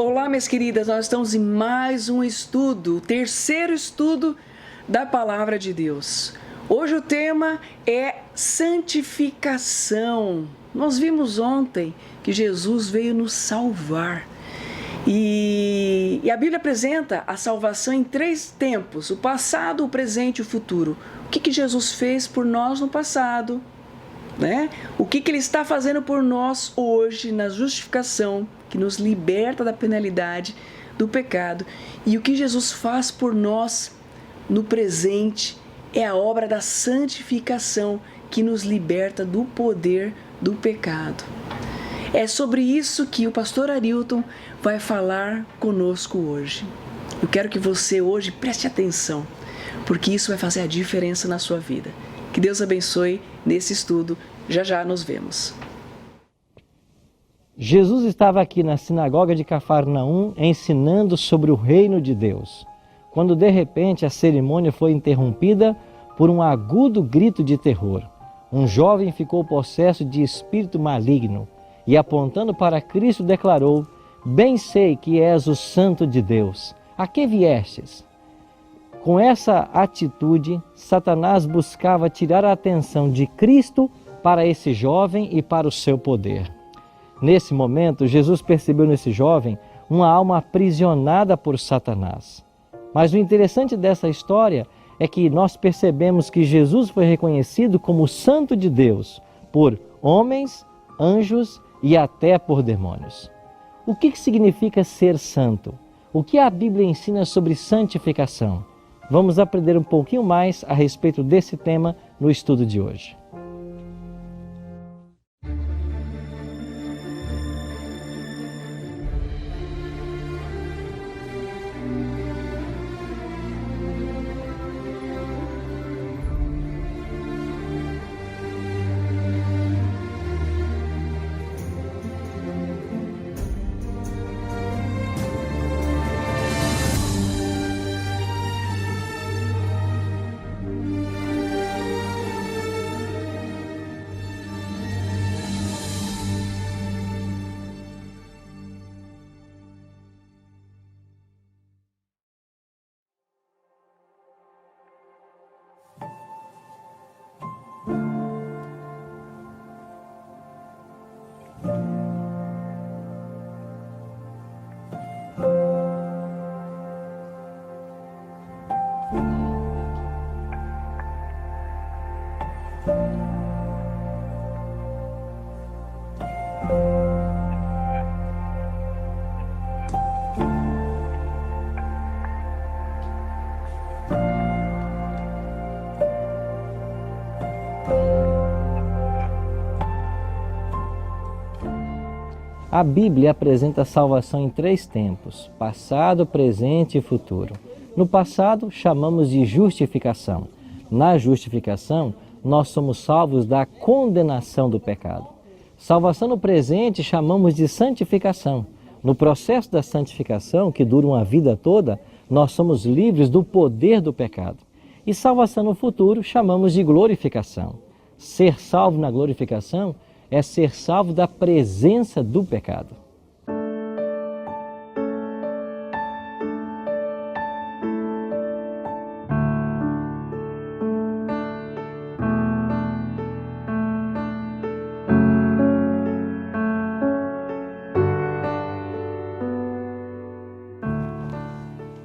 Olá, minhas queridas, nós estamos em mais um estudo, o terceiro estudo da Palavra de Deus. Hoje o tema é santificação. Nós vimos ontem que Jesus veio nos salvar. E a Bíblia apresenta a salvação em três tempos: o passado, o presente e o futuro. O que Jesus fez por nós no passado, né? O que Ele está fazendo por nós hoje na justificação, que nos liberta da penalidade do pecado. E o que Jesus faz por nós no presente é a obra da santificação, que nos liberta do poder do pecado. É sobre isso que o pastor Arilton vai falar conosco hoje. Eu quero que você hoje preste atenção, porque isso vai fazer a diferença na sua vida. Que Deus abençoe nesse estudo. Já já nos vemos. Jesus estava aqui na sinagoga de Cafarnaum ensinando sobre o reino de Deus, quando de repente a cerimônia foi interrompida por um agudo grito de terror. Um jovem ficou possesso de espírito maligno e, apontando para Cristo, declarou: "Bem sei que és o Santo de Deus. A que viestes?" Com essa atitude, Satanás buscava tirar a atenção de Cristo para esse jovem e para o seu poder. Nesse momento, Jesus percebeu nesse jovem uma alma aprisionada por Satanás. Mas o interessante dessa história é que nós percebemos que Jesus foi reconhecido como Santo de Deus por homens, anjos e até por demônios. O que significa ser santo? O que a Bíblia ensina sobre santificação? Vamos aprender um pouquinho mais a respeito desse tema no estudo de hoje. A Bíblia apresenta a salvação em três tempos: passado, presente e futuro. No passado, chamamos de justificação. Na justificação, nós somos salvos da condenação do pecado. Salvação no presente chamamos de santificação. No processo da santificação, que dura uma vida toda, nós somos livres do poder do pecado. E salvação no futuro chamamos de glorificação. Ser salvo na glorificação é ser salvo da presença do pecado.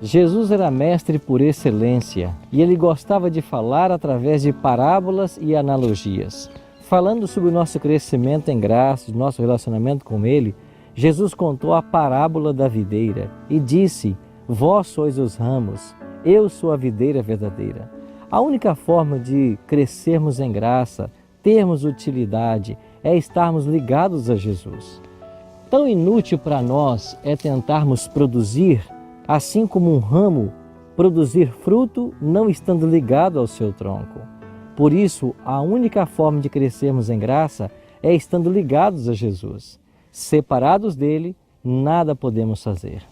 Jesus era mestre por excelência e ele gostava de falar através de parábolas e analogias. Falando sobre o nosso crescimento em graça, o nosso relacionamento com Ele, Jesus contou a parábola da videira e disse: "Vós sois os ramos, eu sou a videira verdadeira." A única forma de crescermos em graça, termos utilidade, é estarmos ligados a Jesus. Tão inútil para nós é tentarmos produzir, assim como um ramo produzir fruto não estando ligado ao seu tronco. Por isso, a única forma de crescermos em graça é estando ligados a Jesus. Separados dele, nada podemos fazer.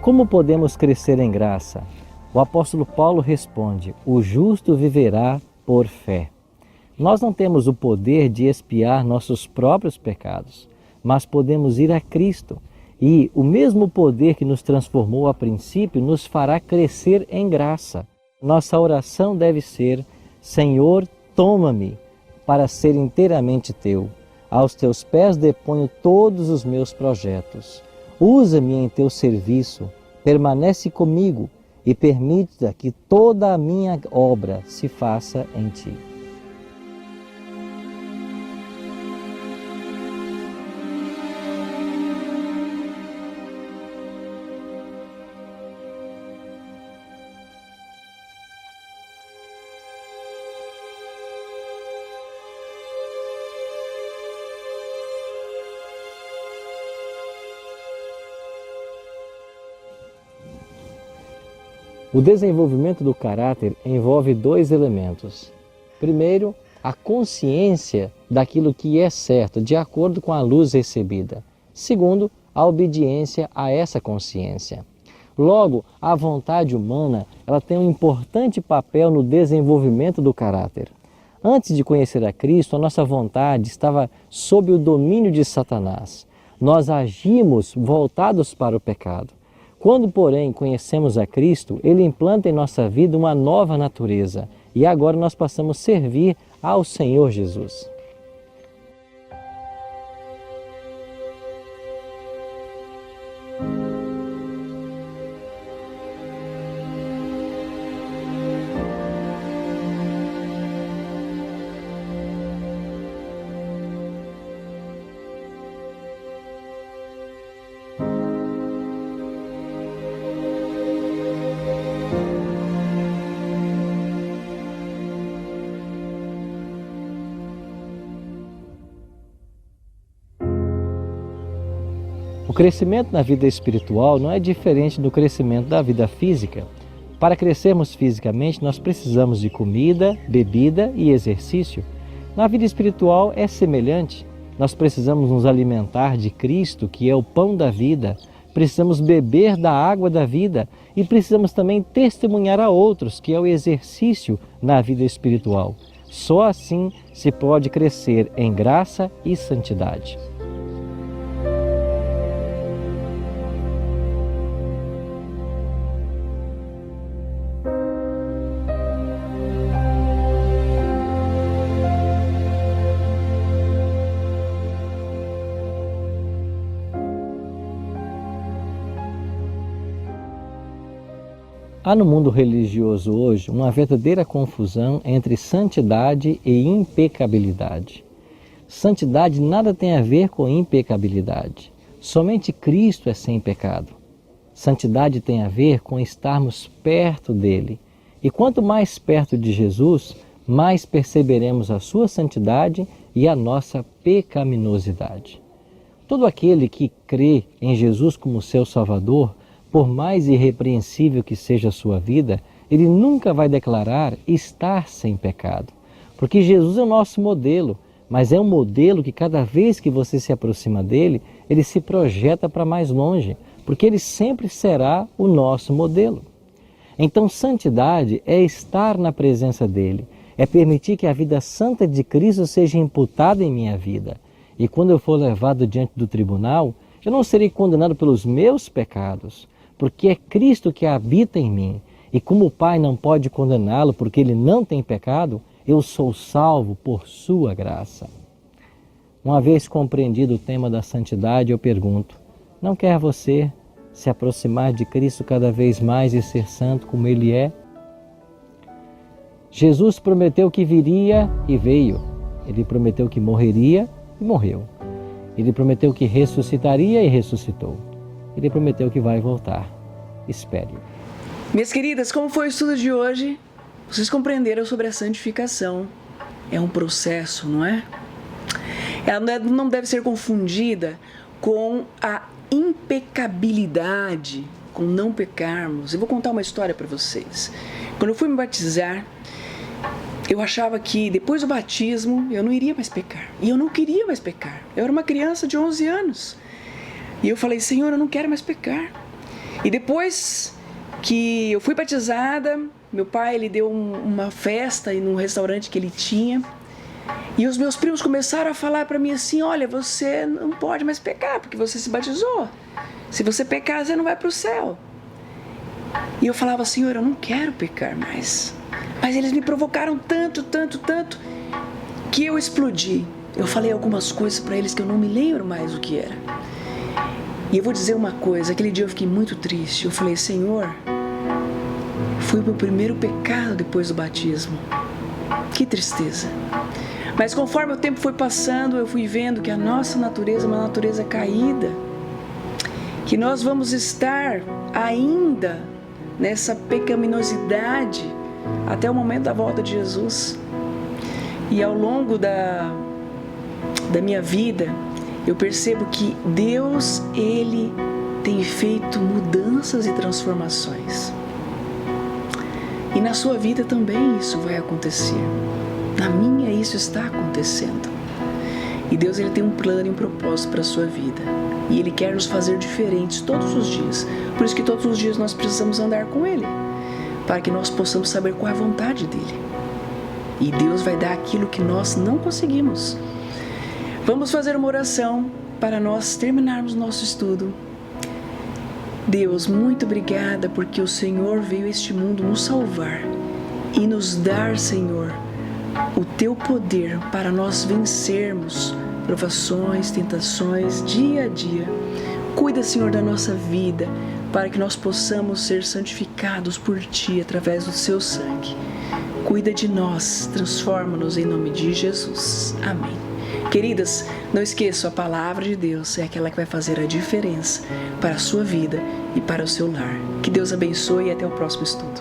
Como podemos crescer em graça? O apóstolo Paulo responde: o justo viverá por fé. Nós não temos o poder de expiar nossos próprios pecados, mas podemos ir a Cristo. E o mesmo poder que nos transformou a princípio nos fará crescer em graça. Nossa oração deve ser: Senhor, toma-me para ser inteiramente teu. Aos teus pés deponho todos os meus projetos. Usa-me em teu serviço, permanece comigo e permita que toda a minha obra se faça em ti. O desenvolvimento do caráter envolve dois elementos. Primeiro, a consciência daquilo que é certo, de acordo com a luz recebida. Segundo, a obediência a essa consciência. Logo, a vontade humana ela tem um importante papel no desenvolvimento do caráter. Antes de conhecer a Cristo, a nossa vontade estava sob o domínio de Satanás. Nós agimos voltados para o pecado. Quando, porém, conhecemos a Cristo, Ele implanta em nossa vida uma nova natureza e agora nós passamos a servir ao Senhor Jesus. O crescimento na vida espiritual não é diferente do crescimento da vida física. Para crescermos fisicamente, nós precisamos de comida, bebida e exercício. Na vida espiritual é semelhante. Nós precisamos nos alimentar de Cristo, que é o pão da vida. Precisamos beber da água da vida e precisamos também testemunhar a outros, que é o exercício na vida espiritual. Só assim se pode crescer em graça e santidade. Há no mundo religioso hoje uma verdadeira confusão entre santidade e impecabilidade. Santidade nada tem a ver com impecabilidade. Somente Cristo é sem pecado. Santidade tem a ver com estarmos perto dele. E quanto mais perto de Jesus, mais perceberemos a sua santidade e a nossa pecaminosidade. Todo aquele que crê em Jesus como seu Salvador, por mais irrepreensível que seja a sua vida, ele nunca vai declarar estar sem pecado. Porque Jesus é o nosso modelo, mas é um modelo que cada vez que você se aproxima dele, ele se projeta para mais longe, porque ele sempre será o nosso modelo. Então, santidade é estar na presença dele, é permitir que a vida santa de Cristo seja imputada em minha vida. E quando eu for levado diante do tribunal, eu não serei condenado pelos meus pecados, porque é Cristo que habita em mim. E como o Pai não pode condená-lo porque ele não tem pecado, eu sou salvo por sua graça. Uma vez compreendido o tema da santidade, eu pergunto: não quer você se aproximar de Cristo cada vez mais e ser santo como Ele é? Jesus prometeu que viria e veio. Ele prometeu que morreria e morreu. Ele prometeu que ressuscitaria e ressuscitou. Ele prometeu que vai voltar. Espere. Minhas queridas, como foi o estudo de hoje? Vocês compreenderam sobre a santificação. É um processo, não é? Ela não deve ser confundida com a impecabilidade, com não pecarmos. Eu vou contar uma história para vocês. Quando eu fui me batizar, eu achava que depois do batismo eu não iria mais pecar. E eu não queria mais pecar. Eu era uma criança de 11 anos. E eu falei: Senhor, eu não quero mais pecar. E depois que eu fui batizada, meu pai ele deu uma festa num restaurante que ele tinha. E os meus primos começaram a falar para mim assim: olha, você não pode mais pecar, porque você se batizou. Se você pecar, você não vai para o céu. E eu falava: Senhor, eu não quero pecar mais. Mas eles me provocaram tanto, que eu explodi. Eu falei algumas coisas para eles que eu não me lembro mais o que era. E eu vou dizer uma coisa: aquele dia eu fiquei muito triste. Eu falei: Senhor, foi o meu primeiro pecado depois do batismo. Que tristeza. Mas conforme o tempo foi passando, eu fui vendo que a nossa natureza é uma natureza caída, que nós vamos estar ainda nessa pecaminosidade até o momento da volta de Jesus. E ao longo da minha vida, eu percebo que Deus, Ele tem feito mudanças e transformações. E na sua vida também isso vai acontecer. Na minha isso está acontecendo. E Deus ele tem um plano e um propósito para a sua vida. E Ele quer nos fazer diferentes todos os dias. Por isso que todos os dias nós precisamos andar com Ele, para que nós possamos saber qual é a vontade dEle. E Deus vai dar aquilo que nós não conseguimos. Vamos fazer uma oração para nós terminarmos nosso estudo. Deus, muito obrigada porque o Senhor veio a este mundo nos salvar e nos dar, Senhor, o Teu poder para nós vencermos provações, tentações, dia a dia. Cuida, Senhor, da nossa vida para que nós possamos ser santificados por Ti através do Seu sangue. Cuida de nós, transforma-nos em nome de Jesus. Amém. Queridas, não esqueçam, a palavra de Deus é aquela que vai fazer a diferença para a sua vida e para o seu lar. Que Deus abençoe e até o próximo estudo.